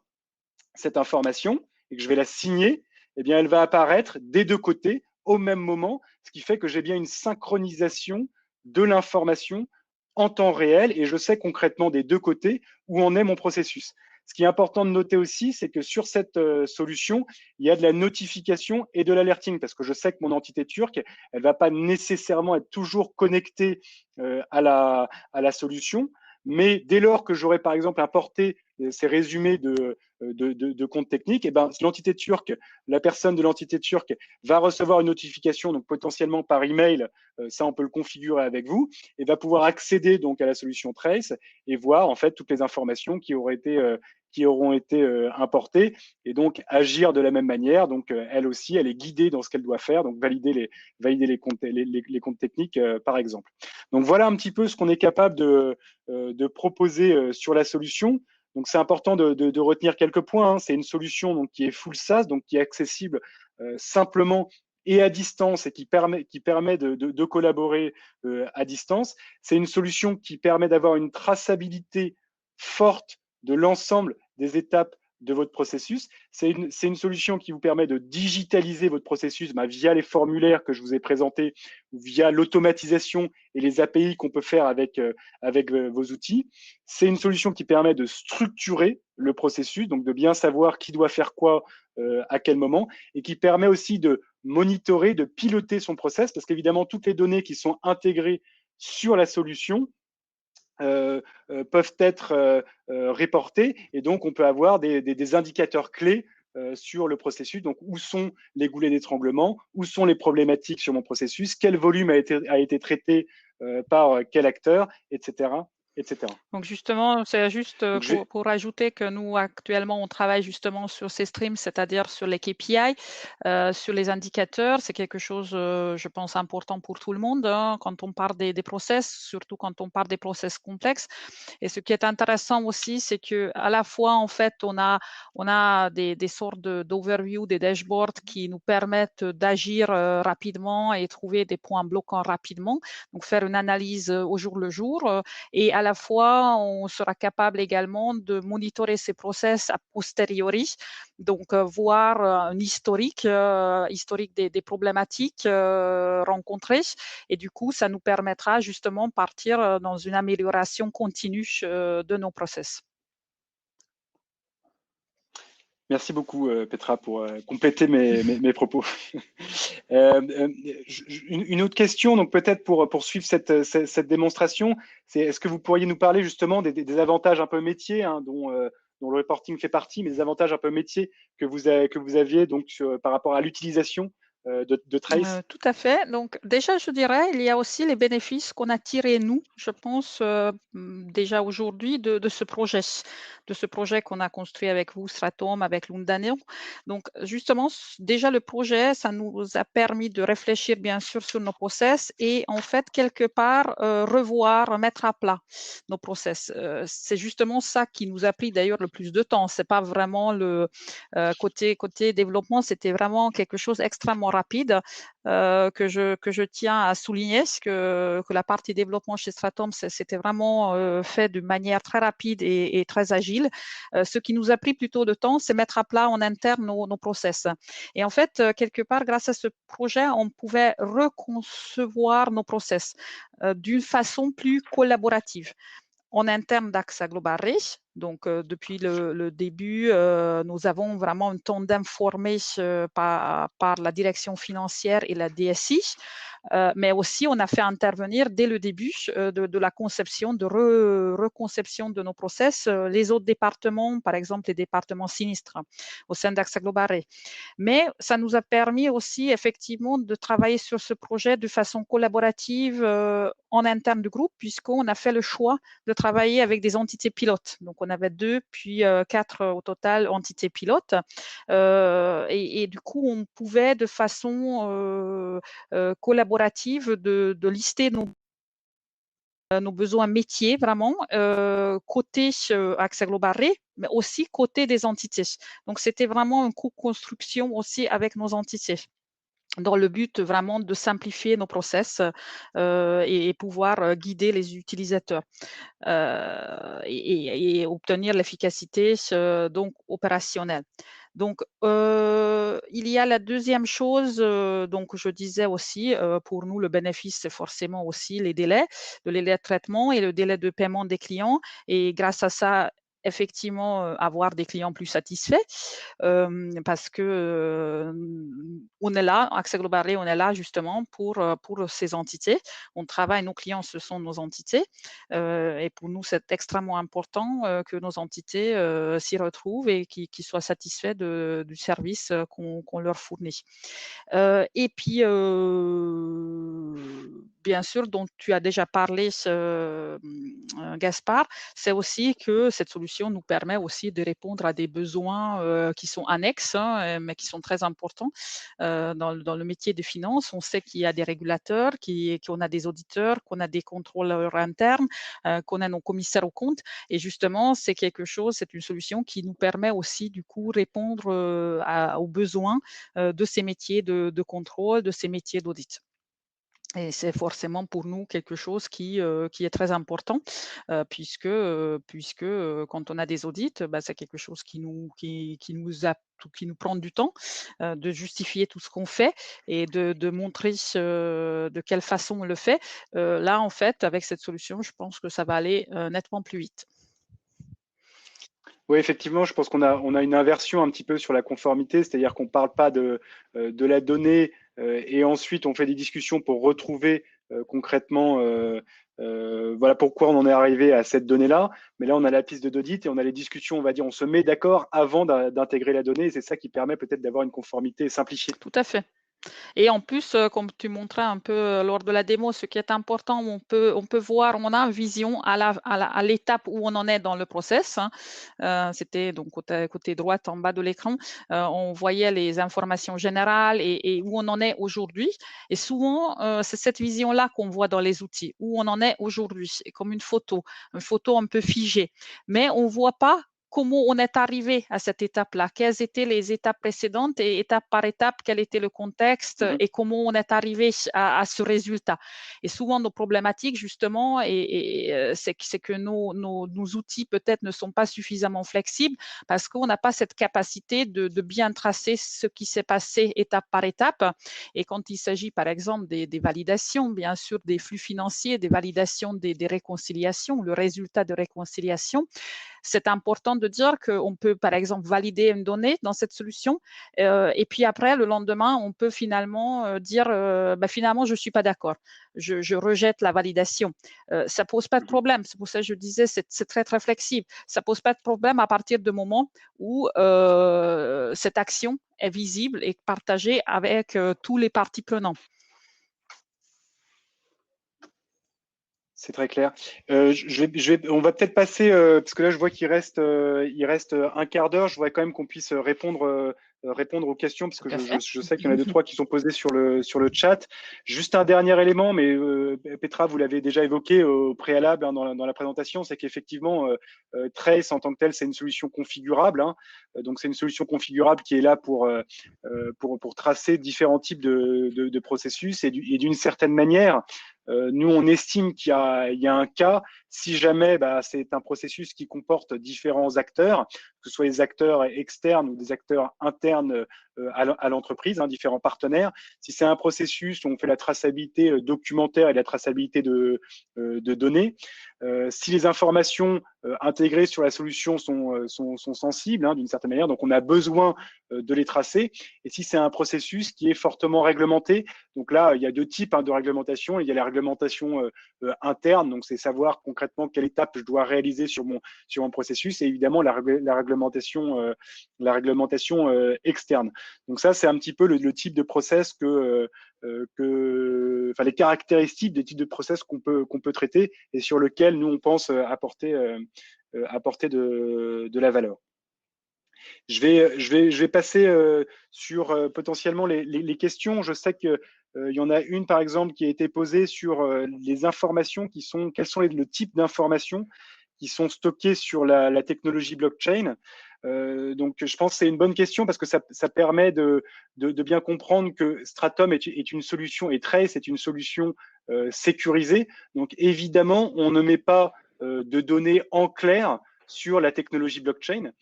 cette information et que je vais la signer, eh bien, elle va apparaître des deux côtés au même moment, ce qui fait que j'ai bien une synchronisation de l'information en temps réel et je sais concrètement des deux côtés où en est mon processus. Ce qui est important de noter aussi, c'est que sur cette solution, il y a de la notification et de l'alerting parce que je sais que mon entité turque, elle ne va pas nécessairement être toujours connectée à la solution. Mais dès lors que j'aurai par exemple importé ces résumés de comptes techniques, et ben, l'entité turque, la personne de l'entité turque va recevoir une notification, donc potentiellement par email, ça on peut le configurer avec vous, et va pouvoir accéder donc à la solution Trace et voir en fait toutes les informations qui auront été importées et donc agir de la même manière. Donc elle aussi, elle est guidée dans ce qu'elle doit faire, donc valider les comptes techniques par exemple. Donc voilà un petit peu ce qu'on est capable de proposer sur la solution. Donc c'est important de retenir quelques points. Hein. C'est une solution donc qui est full SaaS, donc qui est accessible simplement et à distance et qui permet de collaborer à distance. C'est une solution qui permet d'avoir une traçabilité forte de l'ensemble des étapes de votre processus. C'est une solution qui vous permet de digitaliser votre processus via les formulaires que je vous ai présentés, ou via l'automatisation et les API qu'on peut faire avec vos outils. C'est une solution qui permet de structurer le processus, donc de bien savoir qui doit faire quoi à quel moment, et qui permet aussi de monitorer, de piloter son process, parce qu'évidemment, toutes les données qui sont intégrées sur la solution peuvent être reportées, et donc on peut avoir des indicateurs clés sur le processus. Donc, où sont les goulets d'étranglement, où sont les problématiques sur mon processus, quel volume a été traité par quel acteur, etc., etc. Donc justement, c'est juste Donc, pour ajouter que nous, actuellement, on travaille justement sur ces streams, c'est-à-dire sur les KPI, sur les indicateurs. C'est quelque chose, je pense, important pour tout le monde hein, quand on parle des process, surtout quand on parle des process complexes. Et ce qui est intéressant aussi, c'est que à la fois, en fait, on a des sortes d'overview, des dashboards qui nous permettent d'agir rapidement et trouver des points bloquants rapidement. Donc, faire une analyse au jour le jour. Et à la fois, on sera capable également de monitorer ces process a posteriori, donc voir un historique des problématiques rencontrées. Et du coup, ça nous permettra justement de partir dans une amélioration continue de nos process. Merci beaucoup, Petra, pour compléter mes propos. Une autre question, donc peut-être pour suivre cette démonstration, c'est est-ce que vous pourriez nous parler justement des avantages un peu métiers hein, dont le reporting fait partie, mais des avantages un peu métiers que vous aviez donc par rapport à l'utilisation de Trace? Tout à fait. Donc déjà, je dirais, il y a aussi les bénéfices qu'on a tirés, nous, je pense, déjà aujourd'hui de ce projet qu'on a construit avec vous, Stratom, avec Lundaneo. Donc justement, déjà le projet, ça nous a permis de réfléchir bien sûr sur nos process et en fait, quelque part, revoir, mettre à plat nos process. C'est justement ça qui nous a pris d'ailleurs le plus de temps. C'est pas vraiment le côté développement, c'était vraiment quelque chose d'extrêmement rapide que je tiens à souligner, que la partie développement chez Stratom, c'était vraiment fait de manière très rapide et très agile. Ce qui nous a pris plutôt de temps, c'est mettre à plat en interne nos process. Et en fait, quelque part, grâce à ce projet, on pouvait reconcevoir nos process d'une façon plus collaborative en interne d'AXA Global Reach. Donc, depuis le début, nous avons vraiment un tandem formé par la direction financière et la DSI. Mais aussi, on a fait intervenir dès le début de la conception, de reconception de nos process, les autres départements, par exemple les départements sinistres au sein d'AXA Global. Mais ça nous a permis aussi effectivement de travailler sur ce projet de façon collaborative en interne du groupe, puisqu'on a fait le choix de travailler avec des entités pilotes. Donc, on avait 2 puis 4 au total entités pilotes. Et du coup, on pouvait de façon collaborative de lister nos besoins métiers vraiment, côté AXA Global Re, mais aussi côté des entités. Donc, c'était vraiment une co-construction aussi avec nos entités dans le but vraiment de simplifier nos process et pouvoir guider les utilisateurs et obtenir l'efficacité donc opérationnelle. Donc, il y a la deuxième chose, donc je disais aussi, pour nous, le bénéfice, c'est forcément aussi les délais, le délai de traitement et le délai de paiement des clients. Et grâce à ça, effectivement, avoir des clients plus satisfaits parce que on est là, Accès Global Relay, on est là justement pour ces entités. On travaille, nos clients, ce sont nos entités. Et pour nous, c'est extrêmement important que nos entités s'y retrouvent et qu'ils soient satisfaits du service qu'on leur fournit. Et puis, bien sûr, dont tu as déjà parlé, Gaspard, c'est aussi que cette solution nous permet aussi de répondre à des besoins qui sont annexes, hein, mais qui sont très importants dans le métier de finance. On sait qu'il y a des régulateurs, qu'on a des auditeurs, qu'on a des contrôleurs internes, qu'on a nos commissaires aux comptes. Et justement, c'est une solution qui nous permet aussi, du coup, répondre aux besoins de ces métiers de contrôle, de ces métiers d'audit. Et c'est forcément pour nous quelque chose qui est très important, puisque quand on a des audits, bah, c'est quelque chose qui nous prend du temps, de justifier tout ce qu'on fait et de montrer de quelle façon on le fait. Là, en fait, avec cette solution, je pense que ça va aller, nettement plus vite. Oui, effectivement, je pense qu'on a une inversion un petit peu sur la conformité, c'est-à-dire qu'on ne parle pas de la donnée et ensuite on fait des discussions pour retrouver concrètement voilà pourquoi on en est arrivé à cette donnée-là. Mais là, on a la piste d'audit et on a les discussions, on va dire, on se met d'accord avant d'intégrer la donnée et c'est ça qui permet peut-être d'avoir une conformité simplifiée. Tout à fait. Et en plus, comme tu montrais un peu, lors de la démo, ce qui est important, on peut voir, on a une vision à l'étape où on en est dans le process, hein. C'était donc côté droite en bas de l'écran. On voyait les informations générales et où on en est aujourd'hui et souvent, c'est cette vision-là qu'on voit dans les outils, où on en est aujourd'hui, comme une photo un peu figée. Mais on voit pas comment on est arrivé à cette étape-là, quelles étaient les étapes précédentes et étape par étape, quel était le contexte Mhm. et comment on est arrivé à ce résultat. Et souvent, nos problématiques, justement, c'est que nos outils peut-être ne sont pas suffisamment flexibles parce qu'on n'a pas cette capacité de bien tracer ce qui s'est passé étape par étape. Et quand il s'agit, par exemple, des validations, bien sûr, des flux financiers, des validations des réconciliations, le résultat de réconciliation, c'est important de dire qu'on peut, par exemple, valider une donnée dans cette solution et puis après, le lendemain, on peut finalement dire bah, finalement, je ne suis pas d'accord, je rejette la validation. Ça ne pose pas de Mhm. problème. C'est pour ça que je disais, c'est très, très flexible. Ça ne pose pas de problème à partir du moment où cette action est visible et partagée avec tous les parties prenantes. C'est très clair. On va peut-être passer, parce que là, je vois il reste un quart d'heure. Je voudrais quand même qu'on puisse répondre aux questions, parce Tout que à fait. je sais qu'il y en a deux, trois qui sont posées sur le chat. Juste un dernier élément, mais Petra, vous l'avez déjà évoqué au préalable hein, dans la présentation, c'est qu'effectivement, Trace en tant que tel, c'est une solution configurable. Hein. Donc, c'est une solution configurable qui est là pour tracer différents types de processus et d'une certaine manière, nous, on estime qu'il y a un cas si jamais bah, c'est un processus qui comporte différents acteurs, que ce soit des acteurs externes ou des acteurs internes à l'entreprise, hein, différents partenaires. Si c'est un processus où on fait la traçabilité documentaire et la traçabilité de données, si les informations intégrées sur la solution sont sensibles hein, d'une certaine manière, donc on a besoin de les tracer. Et si c'est un processus qui est fortement réglementé, donc là, il y a deux types hein, de réglementation. Il y a la réglementation interne, donc c'est savoir concrètement quelle étape je dois réaliser sur mon processus, et évidemment la réglementation externe. Donc ça, c'est un petit peu le type de process enfin les caractéristiques des types de process qu'on peut traiter et sur lequel nous on pense apporter de la valeur. Je vais passer sur potentiellement les questions. Je sais que il y en a une, par exemple, qui a été posée sur les informations quels sont le type d'informations qui sont stockées sur la technologie blockchain. Donc, je pense que c'est une bonne question parce que ça permet de bien comprendre que Stratum est une solution et Trace est une solution sécurisée. Donc, évidemment, on ne met pas de données en clair sur la technologie blockchain.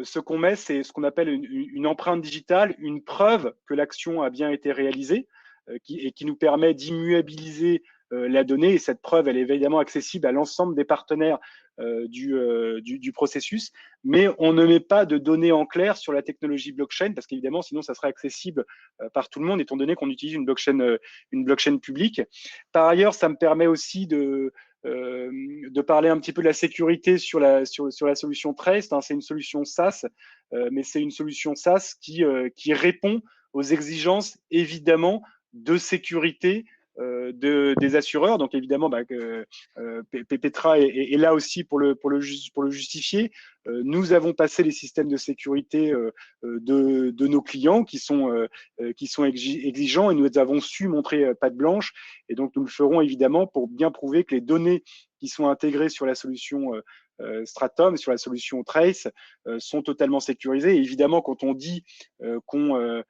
Ce qu'on met, c'est ce qu'on appelle une empreinte digitale, une preuve que l'action a bien été réalisée et qui nous permet d'immuabiliser la donnée. Et cette preuve, elle est évidemment accessible à l'ensemble des partenaires du processus. Mais on ne met pas de données en clair sur la technologie blockchain parce qu'évidemment, sinon, ça serait accessible par tout le monde, étant donné qu'on utilise une blockchain publique. Par ailleurs, ça me permet aussi de parler un petit peu de la sécurité sur la solution Trace. Hein, c'est une solution SaaS, mais c'est une solution SaaS qui répond aux exigences, évidemment, de sécurité des assureurs. Donc, évidemment, bah, Petra est là aussi pour le justifier. Nous avons passé les systèmes de sécurité de nos clients qui sont exigeants et nous avons su montrer patte blanche. Et donc, nous le ferons évidemment pour bien prouver que les données qui sont intégrées sur la solution Stratum, sur la solution Trace, sont totalement sécurisées. Et évidemment, quand on dit qu'on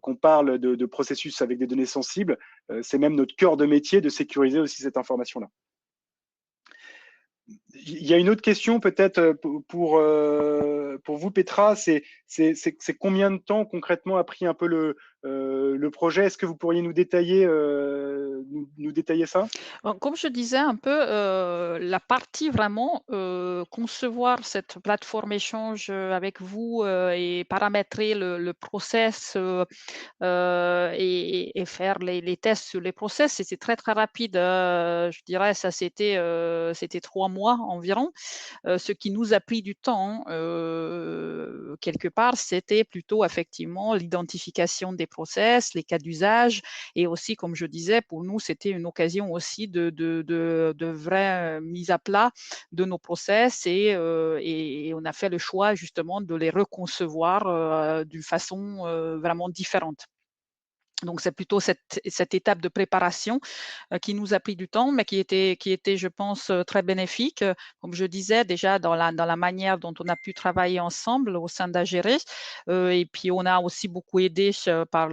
qu'on parle de processus avec des données sensibles, c'est même notre cœur de métier de sécuriser aussi cette information-là. Il y a une autre question peut-être pour vous, Petra, c'est combien de temps concrètement a pris un peu le projet? Est-ce que vous pourriez nous détailler ça? Comme je disais un peu, la partie vraiment concevoir cette plateforme échange avec vous et paramétrer le process et faire les tests sur les process, c'était très très rapide. Je dirais ça c'était 3 mois environ. Ce qui nous a pris du temps, quelque part, c'était plutôt effectivement l'identification des process, les cas d'usage et aussi, comme je disais, pour nous, c'était une occasion aussi de vraie mise à plat de nos process et on a fait le choix justement de les reconcevoir d'une façon vraiment différente. Donc, c'est plutôt cette étape de préparation qui nous a pris du temps, mais qui était, je pense, très bénéfique. Comme je disais, déjà dans la manière dont on a pu travailler ensemble au sein d'Agéré. Et puis, on a aussi beaucoup aidé par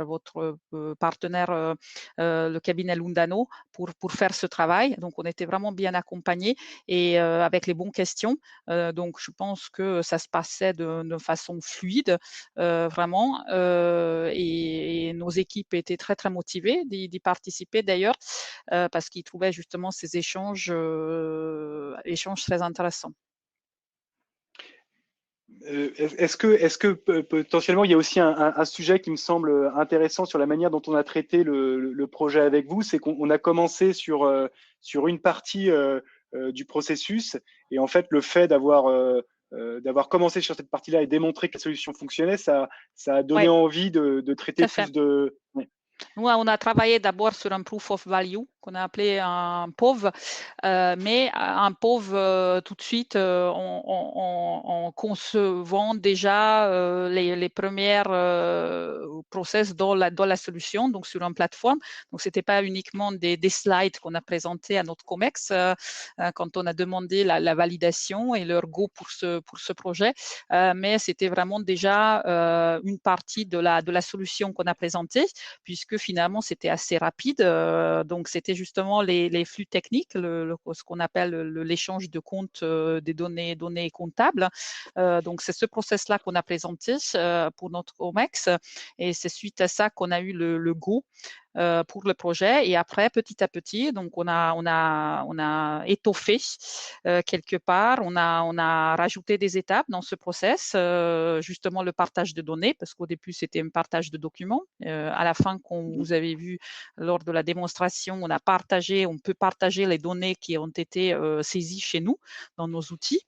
votre partenaire, le cabinet Lundano, pour faire ce travail. Donc, on était vraiment bien accompagnés et avec les bonnes questions. Donc, je pense que ça se passait de façon fluide, vraiment. Et nos équipes étaient très, très motivées d'y participer d'ailleurs, parce qu'ils trouvaient justement ces échanges très intéressants. Est-ce que potentiellement il y a aussi un sujet qui me semble intéressant sur la manière dont on a traité le projet avec vous, c'est qu'on a commencé sur une partie du processus et en fait le fait d'avoir commencé sur cette partie-là et démontré que la solution fonctionnait, ça a donné Oui, envie de tout traiter à fait. plus de. Oui. Nous, on a travaillé d'abord sur un proof of value qu'on a appelé un POV, mais un POV tout de suite en concevant déjà les premières process dans la solution, donc sur une plateforme. Donc, c'était pas uniquement des slides qu'on a présentés à notre COMEX quand on a demandé la validation et leur go pour ce projet, mais c'était vraiment déjà une partie de la solution qu'on a présentée, puisque finalement c'était assez rapide. Donc c'était justement les flux techniques, ce qu'on appelle l'échange de comptes des données comptables. Donc c'est ce process-là qu'on a présenté pour notre OMEX et c'est suite à ça qu'on a eu le go pour le projet. Et après, petit à petit, donc on a étoffé quelque part, on a rajouté des étapes dans ce process, justement le partage de données, parce qu'au début, c'était un partage de documents. À la fin, comme vous avez vu lors de la démonstration, on peut partager les données qui ont été saisies chez nous dans nos outils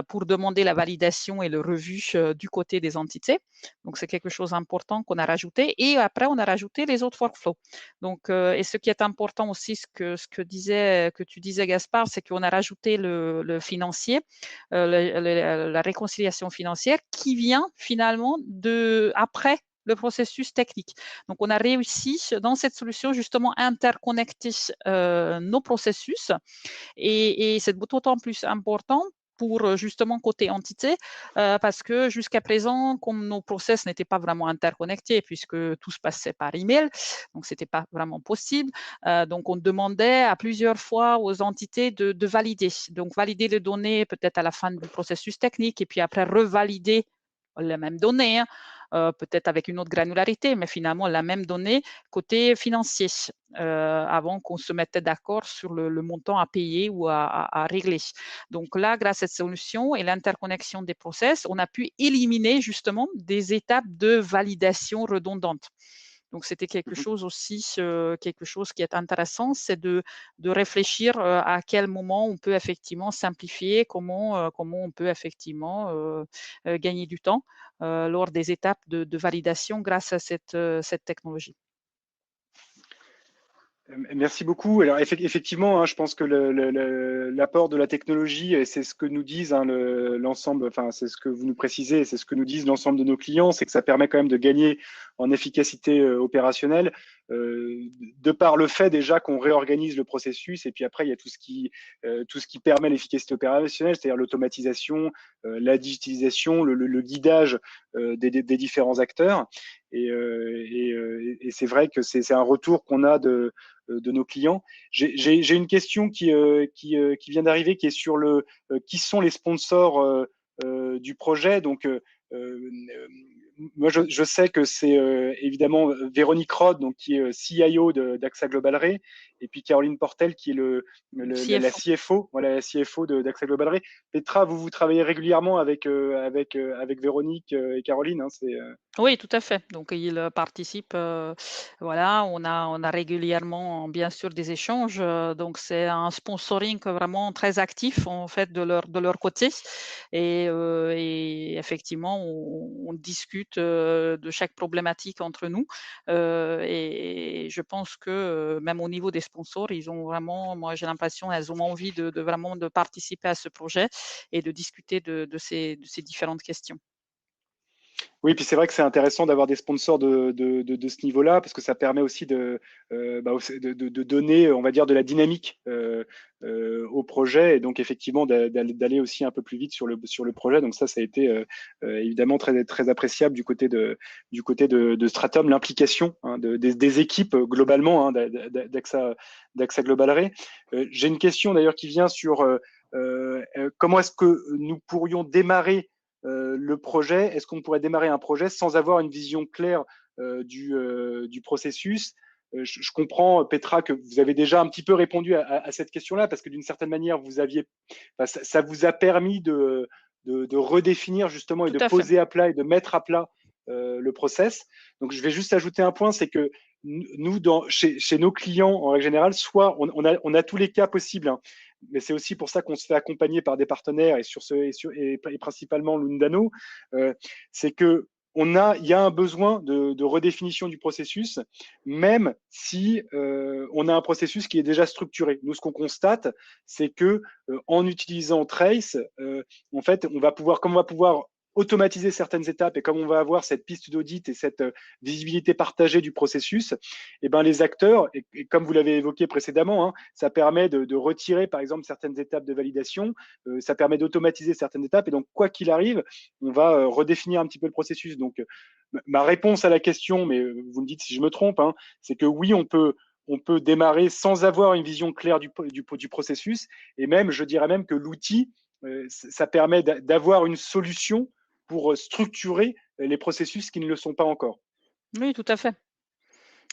pour demander la validation et le revu du côté des entités. Donc, c'est quelque chose d'important qu'on a rajouté. Et après, on a rajouté les autres workflows. Donc, et ce qui est important aussi, ce que tu disais, Gaspard, c'est qu'on a rajouté le financier, la réconciliation financière qui vient finalement après le processus technique. Donc, on a réussi dans cette solution justement à interconnecter nos processus et c'est d'autant plus important pour justement côté entité, parce que jusqu'à présent, comme nos process n'étaient pas vraiment interconnectés, puisque tout se passait par email, donc c'était pas vraiment possible. Donc on demandait à plusieurs fois aux entités de valider. Donc valider les données peut-être à la fin du processus technique et puis après revalider les mêmes données, peut-être avec une autre granularité, mais finalement la même donnée côté financier, avant qu'on se mette d'accord sur le montant à payer ou à régler. Donc là, grâce à cette solution et l'interconnexion des process, on a pu éliminer justement des étapes de validation redondantes. Donc, c'était quelque chose aussi, quelque chose qui est intéressant, c'est de réfléchir à quel moment on peut effectivement simplifier, comment on peut effectivement gagner du temps lors des étapes de validation grâce à cette technologie. Merci beaucoup. Alors effectivement, hein, je pense que l'apport de la technologie, et c'est ce que nous disent hein, l'ensemble, enfin c'est ce que vous nous précisez, c'est ce que nous disent l'ensemble de nos clients, c'est que ça permet quand même de gagner en efficacité opérationnelle, de par le fait déjà qu'on réorganise le processus, et puis après il y a tout ce qui permet l'efficacité opérationnelle, c'est-à-dire l'automatisation, la digitalisation, le guidage des différents acteurs. Et c'est vrai que c'est un retour qu'on a de nos clients. J'ai une question qui vient d'arriver, qui est sur qui sont les sponsors du projet. Donc, moi, je sais que c'est évidemment Véronique Rod, donc, qui est CIO d'AXA Global Ray, et puis Caroline Portel, qui est la CFO. CFO, voilà, la CFO d'AXA Global Ray. Petra, vous travaillez régulièrement avec Véronique et Caroline, hein, Oui, tout à fait. Donc, il participe, voilà, on a régulièrement, bien sûr, des échanges. Donc, c'est un sponsoring vraiment très actif, en fait, de leur côté. Et effectivement, on discute de chaque problématique entre nous. Et je pense que même au niveau des sponsors, ils ont vraiment, moi, j'ai l'impression, elles ont envie de vraiment de participer à ce projet et de discuter de ces différentes questions. Oui, puis c'est vrai que c'est intéressant d'avoir des sponsors de ce niveau-là, parce que ça permet aussi de donner, on va dire, de la dynamique au projet, et donc effectivement d'aller aussi un peu plus vite sur le projet. Donc ça a été évidemment très, très appréciable du côté de Stratum, l'implication, hein, des équipes globalement, hein, d'AXA Global Ray. J'ai une question d'ailleurs qui vient sur comment est-ce que nous pourrions démarrer le projet. Est-ce qu'on pourrait démarrer un projet sans avoir une vision claire du processus? Je comprends, Petra, que vous avez déjà un petit peu répondu à cette question-là, parce que d'une certaine manière, ça vous a permis de redéfinir justement et Tout de à fait. poser à plat et de mettre à plat le process. Donc, je vais juste ajouter un point, c'est que nous, chez nos clients, en règle générale, soit on a tous les cas possibles, hein, mais c'est aussi pour ça qu'on se fait accompagner par des partenaires, et principalement Lundano. C'est que il y a un besoin de redéfinition du processus, même si on a un processus qui est déjà structuré. Nous, ce qu'on constate, c'est que en utilisant Trace, en fait, comme on va pouvoir automatiser certaines étapes, et comme on va avoir cette piste d'audit et cette visibilité partagée du processus, et ben les acteurs, et comme vous l'avez évoqué précédemment, hein, ça permet de retirer par exemple certaines étapes de validation, ça permet d'automatiser certaines étapes, et donc quoi qu'il arrive, on va redéfinir un petit peu le processus. Donc ma réponse à la question, mais vous me dites si je me trompe, hein, c'est que oui, on peut démarrer sans avoir une vision claire du processus, et même, je dirais même que l'outil, ça permet d'avoir une solution pour structurer les processus qui ne le sont pas encore. Oui, tout à fait.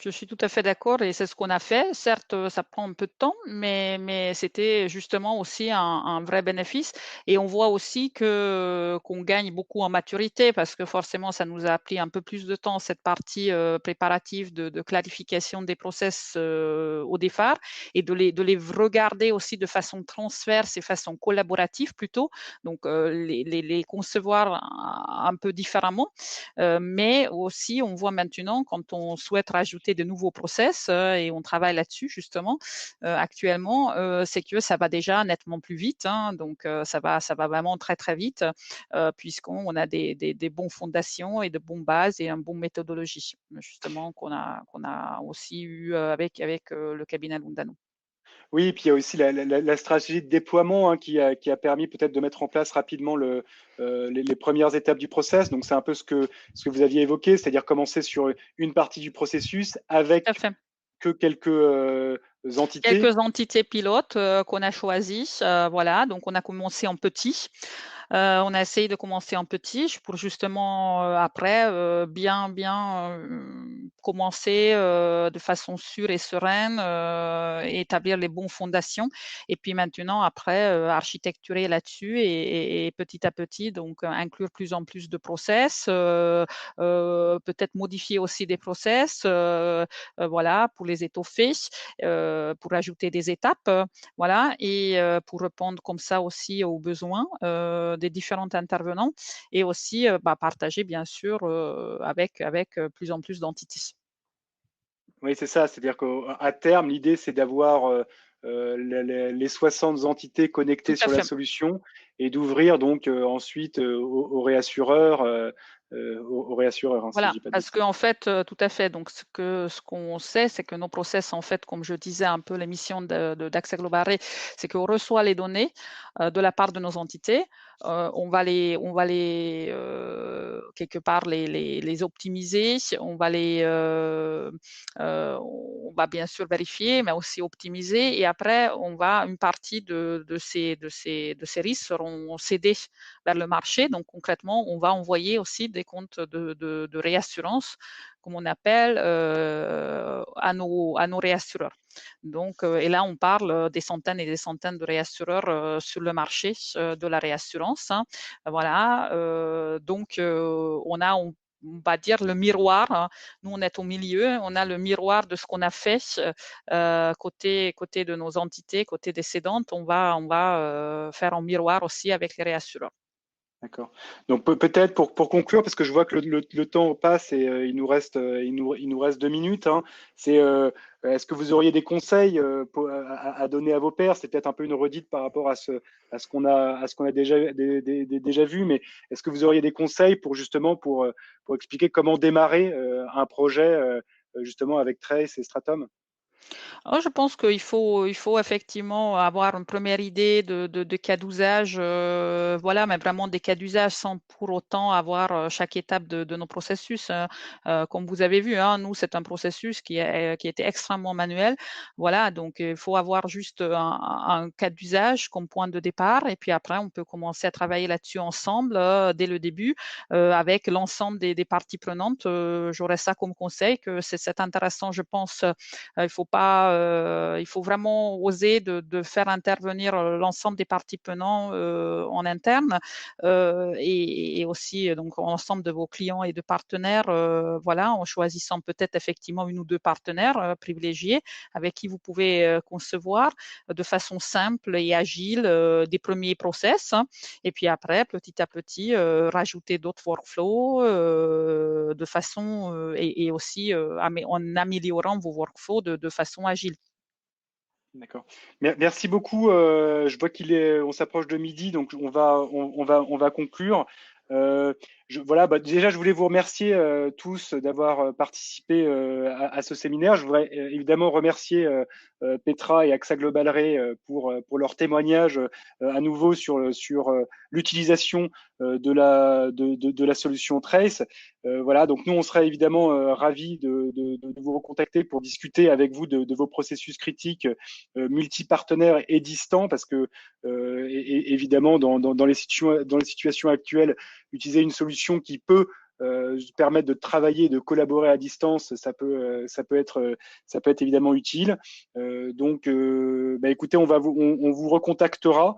Je suis tout à fait d'accord et c'est ce qu'on a fait. Certes, ça prend un peu de temps, mais c'était justement aussi un vrai bénéfice et on voit aussi qu'on gagne beaucoup en maturité parce que forcément, ça nous a pris un peu plus de temps, cette partie, préparative de clarification des process, au départ et de les regarder aussi de façon transverse et façon collaborative plutôt. Donc, les concevoir un peu différemment. Mais aussi, on voit maintenant quand on souhaite rajouter de nouveaux process et on travaille là-dessus justement actuellement, c'est que ça va déjà nettement plus vite. Hein, donc, ça va vraiment très très vite puisqu'on a des bonnes fondations et de bonnes bases et une bonne méthodologie justement qu'on a aussi eu avec le cabinet Lundano. Oui, et puis il y a aussi la stratégie de déploiement, hein, qui a permis peut-être de mettre en place rapidement les premières étapes du process. Donc, c'est un peu ce que vous aviez évoqué, c'est-à-dire commencer sur une partie du processus Tout à avec fait. que quelques entités. Quelques entités pilotes qu'on a choisies, voilà, donc on a commencé en petit. On a essayé de commencer en petit pour justement, après, bien, commencer, de façon sûre et sereine, et établir les bonnes fondations et puis maintenant après, architecturer là-dessus et petit à petit donc inclure plus en plus de process, peut-être modifier aussi des process, voilà, pour les étoffer, pour ajouter des étapes, voilà et pour répondre comme ça aussi aux besoins, des différents intervenants et aussi, partager bien sûr, avec plus en plus d'entités. Oui, c'est ça. C'est-à-dire qu'à terme, l'idée, c'est d'avoir les 60 entités Tout connectées à sur la fait. solution, et d'ouvrir donc ensuite aux réassureurs aux réassureurs, hein, si je Voilà, dis pas de parce bêtises. qu'en fait, tout à fait. Donc, ce qu'on sait, c'est que nos process, en fait, comme je disais un peu, l'émission d'Accès Global Ray, c'est qu'on reçoit les données de la part de nos entités. On va les quelque part les optimiser. On va bien sûr vérifier, mais aussi optimiser. Et après, une partie de ces risques seront cédés vers le marché. Donc concrètement, on va envoyer aussi des comptes de réassurance, comme on appelle, à nos réassureurs. Donc, et là, on parle des centaines et des centaines de réassureurs sur le marché de la réassurance, hein. Voilà. Donc, on va dire le miroir, hein. Nous, on est au milieu, on a le miroir de ce qu'on a fait côté de nos entités, côté des cédantes. On va faire un miroir aussi avec les réassureurs. D'accord. Donc peut-être pour conclure, parce que je vois que le temps passe et il nous reste 2 minutes, hein, est-ce que vous auriez des conseils à donner à vos pairs? C'est peut-être un peu une redite par rapport à ce qu'on a déjà vu, mais est-ce que vous auriez des conseils pour expliquer comment démarrer un projet justement avec Trace et Stratum? Oh, je pense qu'il faut effectivement avoir une première idée de cas d'usage, voilà, mais vraiment des cas d'usage sans pour autant avoir chaque étape de nos processus, hein. Comme vous avez vu, hein, nous, c'est un processus qui était extrêmement manuel. Voilà, donc il faut avoir juste un cas d'usage comme point de départ et puis après, on peut commencer à travailler là-dessus ensemble dès le début avec l'ensemble des parties prenantes. J'aurais ça comme conseil que c'est intéressant, je pense, il faut vraiment oser de faire intervenir l'ensemble des parties prenantes en interne et aussi donc l'ensemble de vos clients et de partenaires, voilà, en choisissant peut-être effectivement une ou deux partenaires privilégiés avec qui vous pouvez concevoir de façon simple et agile des premiers process, hein. Et puis après, petit à petit, rajouter d'autres workflows de façon et aussi en améliorant vos workflows de façon agile. D'accord. Merci beaucoup. Je vois on s'approche de midi, donc on va conclure. Voilà, déjà, je voulais vous remercier tous d'avoir participé à ce séminaire. Je voudrais évidemment remercier Petra et AXA Global Ray pour leur témoignage à nouveau sur l'utilisation de la solution Trace. Voilà, donc nous, on serait évidemment ravis de vous recontacter pour discuter avec vous de vos processus critiques multi-partenaires et distants, parce que évidemment, dans les situations actuelles, utiliser une solution qui peut permettre de travailler, de collaborer à distance, ça peut être évidemment utile. Donc, écoutez, on vous recontactera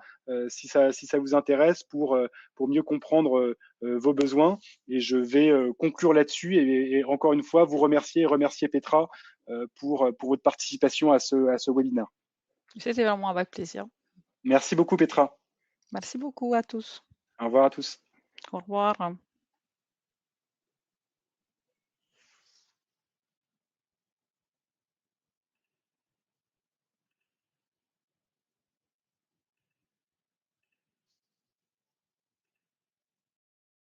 si ça vous intéresse pour mieux comprendre vos besoins. Et je vais conclure là-dessus et encore une fois vous remercier et remercier Petra pour votre participation à ce webinaire. C'était vraiment avec plaisir. Merci beaucoup Petra. Merci beaucoup à tous. Au revoir à tous. Au revoir.